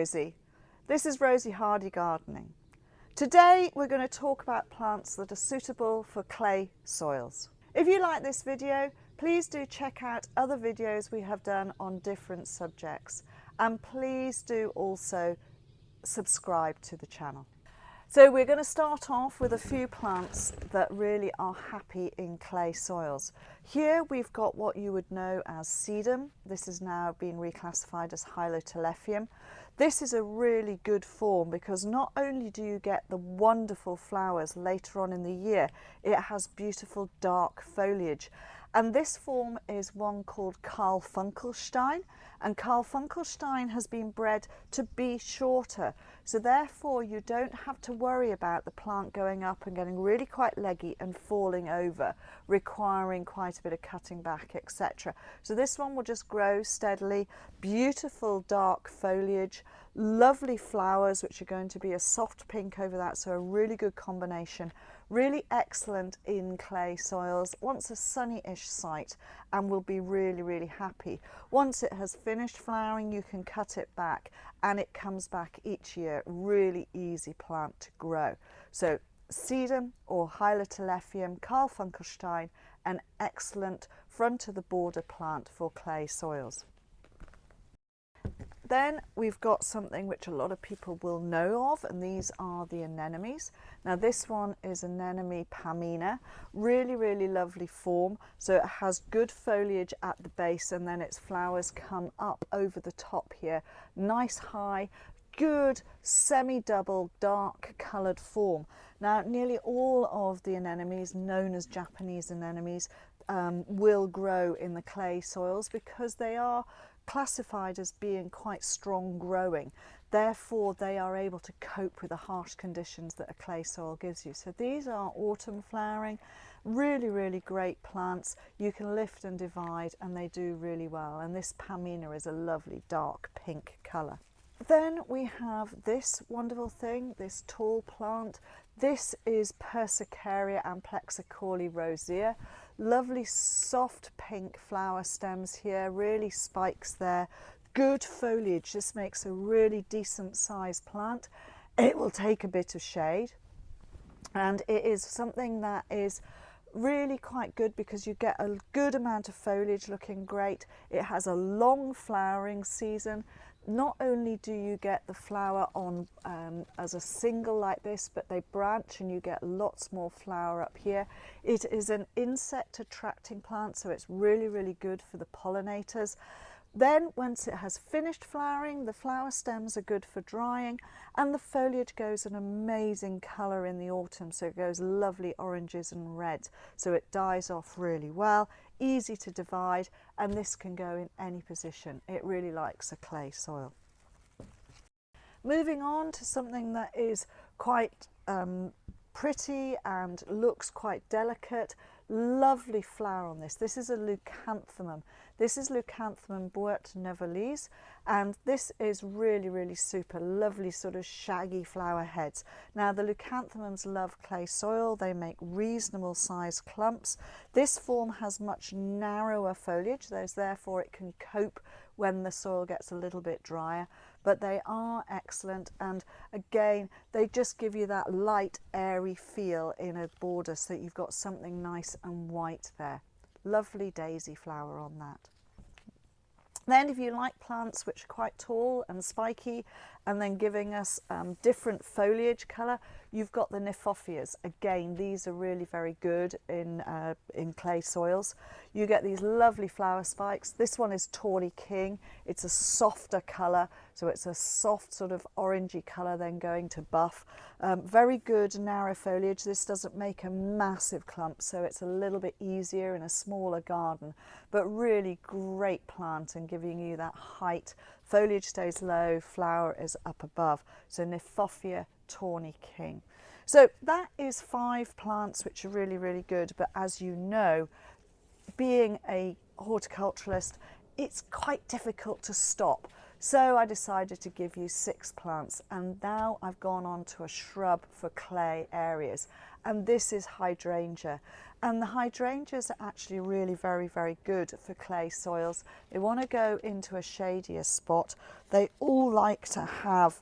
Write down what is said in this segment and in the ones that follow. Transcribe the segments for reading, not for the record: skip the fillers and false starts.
Rosy. This is Rosy Hardy Gardening. Today we're going to talk about plants that are suitable for clay soils. If you like this video, please do check out other videos we have done on different subjects, and please do also subscribe to the channel. So we're going to start off with a few plants that really are happy in clay soils. Here we've got what you would know as Sedum. This has now been reclassified as Hylotelephium. This is a really good form because not only do you get the wonderful flowers later on in the year, it has beautiful dark foliage. And this form is one called Karfunkelstein, and Karfunkelstein has been bred to be shorter. So therefore you don't have to worry about the plant going up and getting really quite leggy and falling over, requiring quite a bit of cutting back, etc. So this one will just grow steadily, beautiful dark foliage, lovely flowers which are going to be a soft pink over that, so a really good combination. Really excellent in clay soils, wants a sunny-ish site and will be really happy. Once it has finished flowering, you can cut it back and it comes back each year. Really easy plant to grow. So Sedum or Hylotelephium Karfunkelstein, an excellent front of the border plant for clay soils. Then we've got something which a lot of people will know of, and these are the anemones. Now this one is Anemone Pamina, really lovely form. So it has good foliage at the base and then its flowers come up over the top here. Nice high, good semi-double dark coloured form. Now nearly all of the anemones known as Japanese anemones will grow in the clay soils because they are classified as being quite strong growing. Therefore they are able to cope with the harsh conditions that a clay soil gives you. So these are autumn flowering, really great plants. You can lift and divide and they do really well, and this Pamina is a lovely dark pink colour. Then we have this wonderful thing, this tall plant. This is Persicaria amplexicaulis Rosea. Lovely soft pink flower stems here, really spikes there, good foliage. This makes a really decent sized plant. It will take a bit of shade, and it is something that is really quite good because you get a good amount of foliage looking great. It has a long flowering season. Not only do you get the flower on as a single like this, but they branch and you get lots more flower up here. It is an insect attracting plant, so it's really good for the pollinators. Then once it has finished flowering, the flower stems are good for drying, and the foliage goes an amazing colour in the autumn, so it goes lovely oranges and reds, so it dies off really well, easy to divide, and this can go in any position. It really likes a clay soil. Moving on to something that is quite pretty and looks quite delicate. Lovely flower on this. This is a Leucanthemum. This is Leucanthemum Beaute Nivelloise, and this is really super lovely sort of shaggy flower heads. Now the Leucanthemums love clay soil. They make reasonable sized clumps. This form has much narrower foliage, therefore it can cope when the soil gets a little bit drier, but they are excellent, and again they just give you that light airy feel in a border, so that you've got something nice and white there. Lovely daisy flower on that. Then if you like plants which are quite tall and spiky and then giving us different foliage colour, you've got the Kniphophias. Again, these are really very good in clay soils. You get these lovely flower spikes. This one is Tawny King. It's a softer colour, so it's a soft sort of orangey colour then going to buff. Very good narrow foliage. This doesn't make a massive clump, so it's a little bit easier in a smaller garden, but really great plant and giving you that height. Foliage stays low, flower is up above. So Kniphofia, Tawny King. So that is 5 plants which are really good, but as you know, being a horticulturalist, it's quite difficult to stop. So I decided to give you 6 plants, and now I've gone on to a shrub for clay areas, and this is Hydrangea. And the hydrangeas are actually really very, very good for clay soils. They want to go into a shadier spot. They all like to have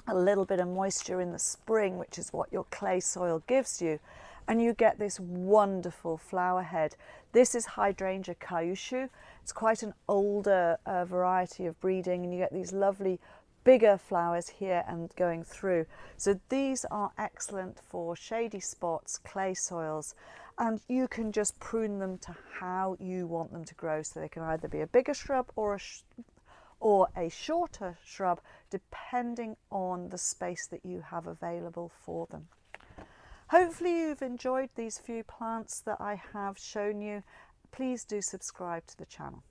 a little bit of moisture in the spring, which is what your clay soil gives you, and you get this wonderful flower head. This is Hydrangea Kyushu. It's quite an older variety of breeding, and you get these lovely bigger flowers here and going through. So these are excellent for shady spots, clay soils, and you can just prune them to how you want them to grow. So they can either be a bigger shrub or a shorter shrub, depending on the space that you have available for them. Hopefully you've enjoyed these few plants that I have shown you. Please do subscribe to the channel.